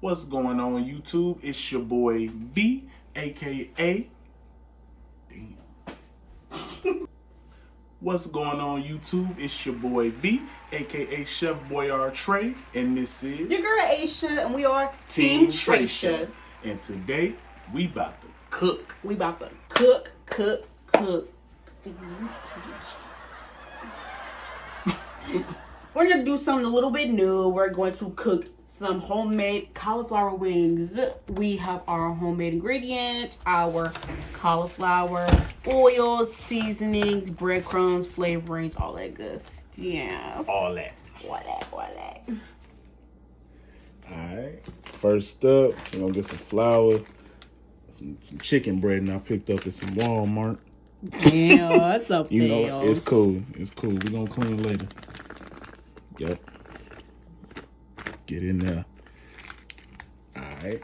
What's going on, YouTube? It's your boy V, aka What's going on, YouTube? It's your boy V, aka Chef Boyard Trey, and this is your girl Aisha, and we are Team Team Tr3. And today we about to cook. We about to cook. We're gonna do something a little bit new. We're going to cook some homemade cauliflower wings. We have our homemade ingredients, our cauliflower, oils, seasonings, breadcrumbs, flavorings, all that good stuff. All that. Alright, first up, we're gonna get some flour, some chicken bread, and I picked up at some Walmart. Yeah, that's up You know, it's cool. It's cool. We're gonna clean later. Yep. Get in there. Alright.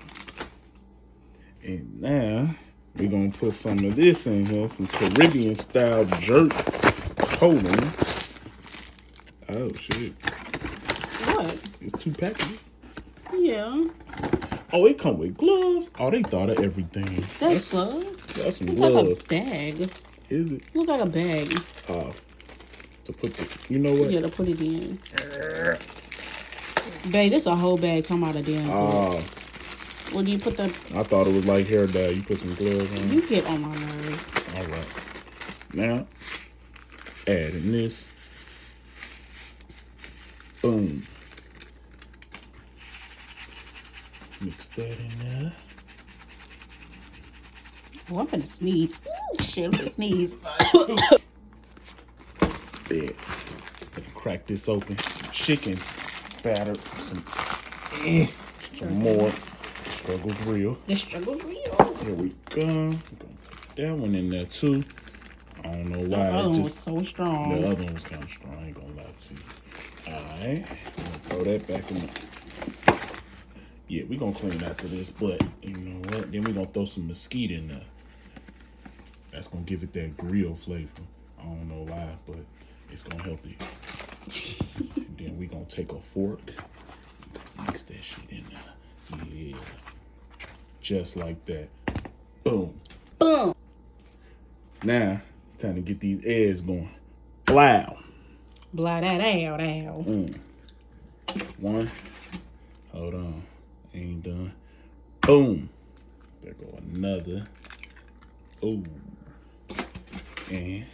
And now we're gonna put some of this in here, some Caribbean style jerk coating. Oh shit. What? It's 2 packages. Yeah. Oh, it come with gloves. Oh, they thought of everything. That's gloves? That's some Looks gloves. like a bag. Is it? Look like a bag. To put the, you know what? Yeah, to put it in. Babe, this a whole bag come out of damn glove. Well, do you put the... I thought it was like hair dye. You put some gloves on. You get on my nerves. All right. Now, adding this. Boom. Mix that in there. Oh, I'm finna sneeze. Ooh, shit, I'm finna sneeze. There. Crack this open. Some chicken batter. Some more. Struggle's real. The struggle's real. Here we go. We're gonna put that one in there too. I don't know why. The other one was so strong. The other one was kind of strong. I ain't gonna lie to you. Alright. Throw that back in the... Yeah, we're gonna clean after this, but you know what? Then we're gonna throw some mesquite in there. That's gonna give it that grill flavor. I don't know why, but it's gonna help it. And then we're gonna take a fork, mix that shit in there. Yeah. Just like that. Boom. Boom. Now, it's time to get these eggs going. Blow. Blah that out. One. Hold on. Ain't done. Boom. There go another. Ooh. And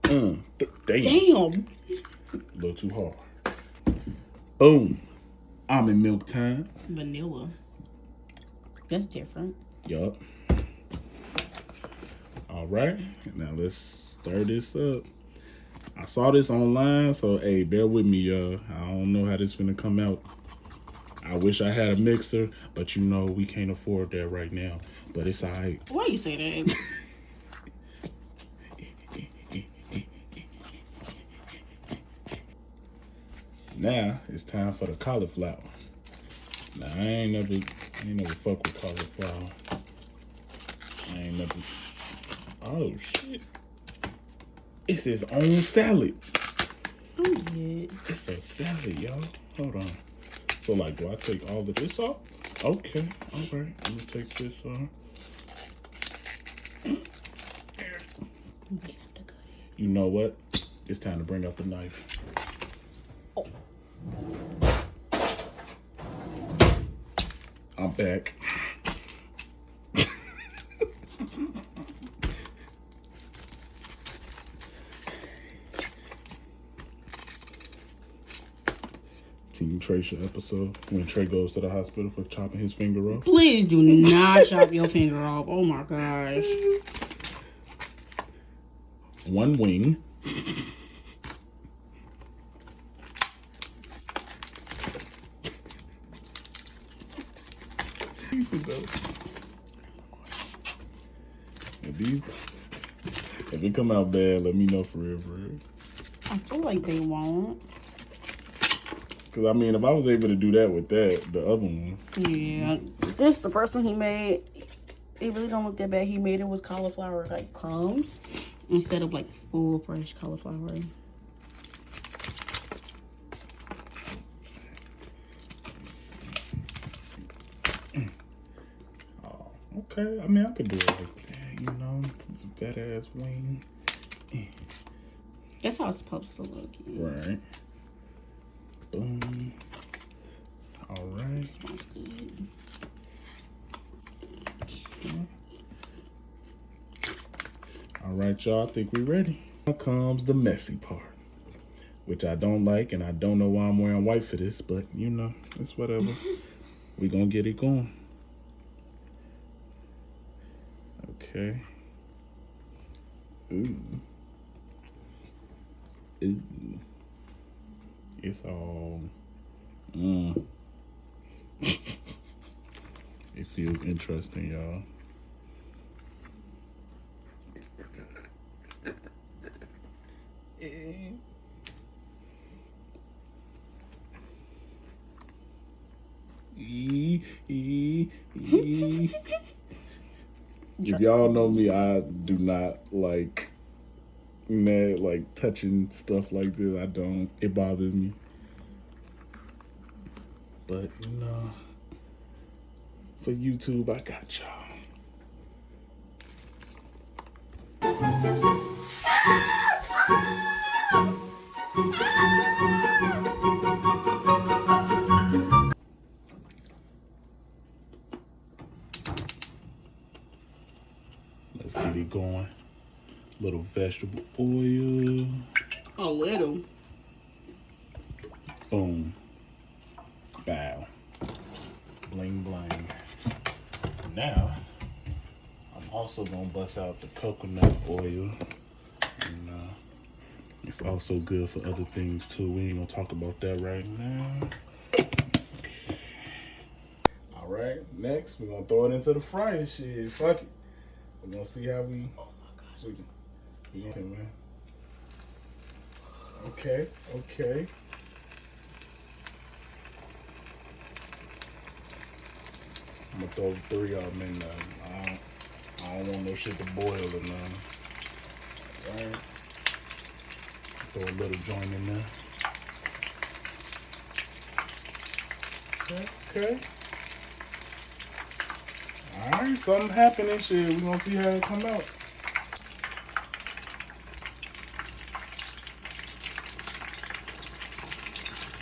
damn. Damn. A little too hard. Boom. Almond milk time. Vanilla. That's different. Yup. All right. Now let's stir this up. I saw this online, so hey, bear with me, y'all. I don't know how this finna come out. I wish I had a mixer, but you know we can't afford that right now. But it's all right. Why you say that? Now it's time for the cauliflower. Now I ain't never fuck with cauliflower. I ain't never. Oh shit! It's its own salad. I'm good. It's a salad, y'all. Hold on. So like, do I take all of this off? Okay, all right. I'm gonna take this off. You know what? It's time to bring out the knife. Oh. I'm back. Team Tr3 episode when Trey goes to the hospital for chopping his finger off. Please do not chop your finger off. Oh my gosh. One wing. If it come out bad, let me know for real, I feel like they won't. Because, I mean, if I was able to do that with that, the other one. Yeah. This, the first one he made, it really don't look that bad. He made it with cauliflower, like, crumbs instead of, like, full fresh cauliflower. Okay, I mean, I could do it like that, you know. It's a fat ass wing. That's how it's supposed to look. Right. Boom. All right. Smells good. Okay. All right, y'all. I think we're ready. Now comes the messy part, which I don't like, and I don't know why I'm wearing white for this, but you know, it's whatever. We gonna get it going. Okay. Ooh. Ooh. It's all. It feels interesting, y'all. If y'all know me, I do not like touching stuff like this. I don't. It bothers me. But you know, for YouTube, I got y'all. Let's get it going. Little vegetable oil. A little. Boom. Bow. Bling bling. Now, I'm also gonna bust out the coconut oil. And it's also good for other things too. We ain't gonna talk about that right now. All right, next we're gonna throw it into the fryer. Shit, fuck it. We're gonna see how we. Oh my gosh. Okay, man. Okay, okay. I'm gonna throw 3 of them in there. I don't want no shit to boil or nothing. Alright. Throw a little joint in there. Okay, okay. Alright, something happening, shit. We gonna see how it come out.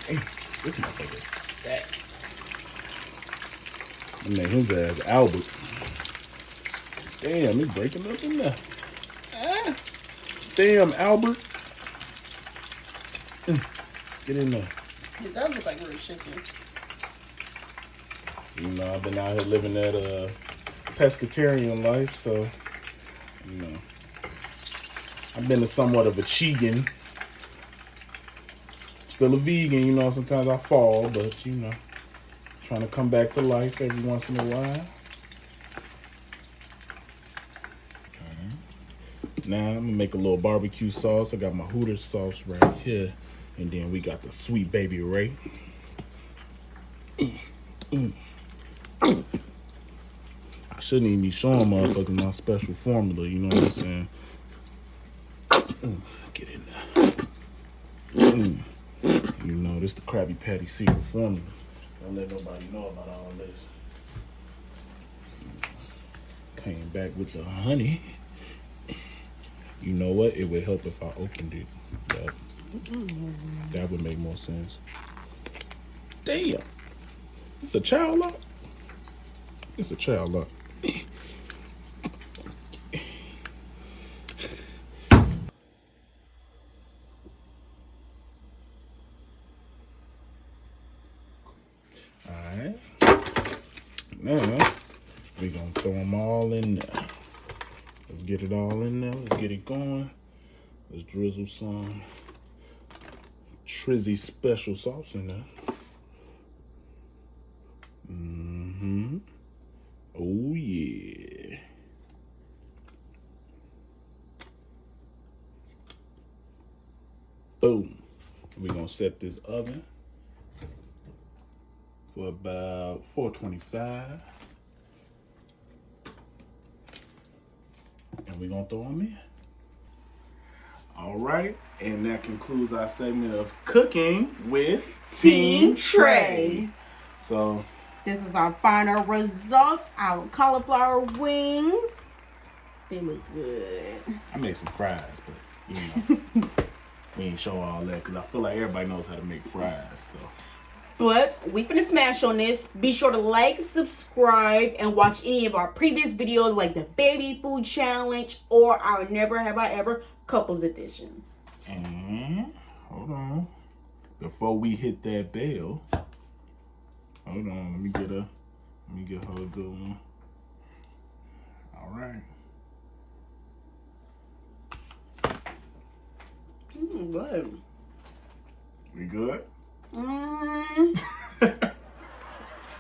Hey, this motherfucker is fat. I made his ass Albert. Damn, he's breaking up in there. Ah. Damn, Albert. Get in there. It does look like real chicken. You know, I've been out here living that pescatarian life, so, you know, I've been somewhat of a chicken. Still a vegan, you know, sometimes I fall, but, you know, trying to come back to life every once in a while. Now, I'm gonna make a little barbecue sauce. I got my HOWTO sauce right here. And then we got the sweet baby Ray. I shouldn't even be showing motherfuckers my special formula, you know what I'm saying? Get in there. You know, this the Krabby Patty secret formula. Don't let nobody know about all this. Came back with the honey. You know what? It would help if I opened it. That would make more sense. Damn. It's a child lock. It's a child lock. Alright. Now, we're going to throw them all in there. Let's get it all in there. Let's get it going. Let's drizzle some Tr3 special sauce in there. Oh, yeah. Boom. We're going to set this oven for about 425. And we're going to throw them in. All right. And that concludes our segment of cooking with Team Tr3. So This is our final result. Our cauliflower wings. They look good. I made some fries, but you know, we ain't show all that because I feel like everybody knows how to make fries. So, but we finna smash on this. Be sure to like, subscribe, and watch any of our previous videos like the baby food challenge or our Never Have I Ever couples edition. and hold on, before we hit that bell, hold on. Let me get her a good one. All right. Good. We good?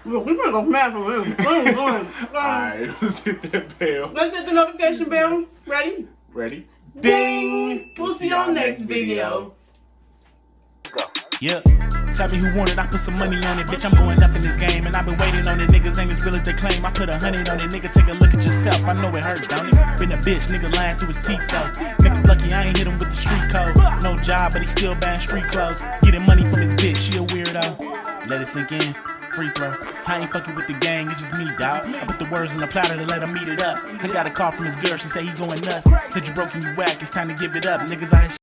Look, we finna go smash on him. Alright, let's hit that bell. Let's hit the notification bell. Ready? Ready? Ding! We'll see y'all next video. Yeah, tell me who wanted, I put some money on it, bitch, I'm going up in this game. And I've been waiting on it, niggas ain't as real as they claim. I put 100 on it, nigga, take a look at yourself, I know it hurt, don't it? Been a bitch, nigga lying through his teeth though. Niggas lucky I ain't hit him with the street code. No job, but he still buying street clothes. Getting money from his bitch, she a weirdo. Let it sink in, free throw. I ain't fucking with the gang, it's just me, dawg. I put the words on the platter to let him eat it up. I got a call from his girl, she say he going nuts. Said you broke and you whack, it's time to give it up. Niggas out here